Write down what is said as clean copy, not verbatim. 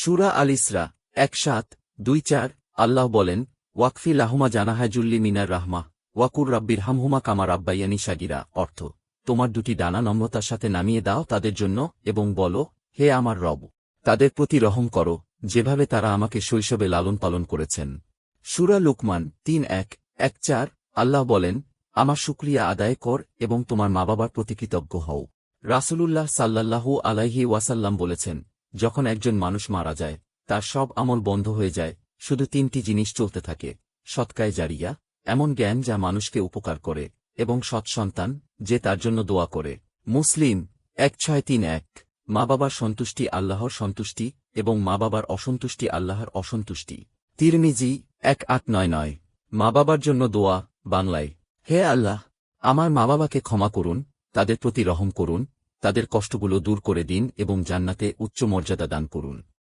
সূরা আল ইসরা ১:৭-২-৪ আল্লাহ বলেন, ওয়াকফি লাহুমা জানাহাজুল্লি মিনার রাহমা ওয়াকুর রাব্বির হামহুমা কামা রাব্বাইয়ানি সাগিরা। অর্থ, তোমার দুটি ডানা নম্রতার সাথে নামিয়ে দাও তাদের জন্য এবং বলো, হে আমার রব, তাদের প্রতি রহম করো, যেভাবে তারা আমাকে শৈশবে লালন পালন করেছেন। সূরা লুকমান ৩:১-১-৪ আল্লাহ বলেন, আমার শুকরিয়া আদায় কর এবং তোমার মা বাবার প্রতি কৃতজ্ঞ হও। রাসূলুল্লাহ সাল্লাল্লাহু আলাইহি ওয়াসাল্লাম বলেছেন, যখন একজন মানুষ মারা যায়, তার সব আমল বন্ধ হয়ে যায়, শুধু তিনটি জিনিস চলতে থাকে: সদকায়ে জারিয়া, এমন জ্ঞান যা মানুষকে উপকার করে, এবং সৎ সন্তান, যে তার জন্য দোয়া করে। মুসলিম ১:৬৩-১ মা বাবার সন্তুষ্টি আল্লাহর সন্তুষ্টি, এবং মা বাবার অসন্তুষ্টি আল্লাহর অসন্তুষ্টি। তিরমিজি ১:৮৯-৯ মা বাবার জন্য দোয়া, বাংলায়, হে আল্লাহ, আমার মা বাবাকে ক্ষমা করুন, তাদের প্রতি রহম করুন, তাদের কষ্টগুলো দূর করে দিন এবং জান্নাতে উচ্চ মর্যাদা দান করুন।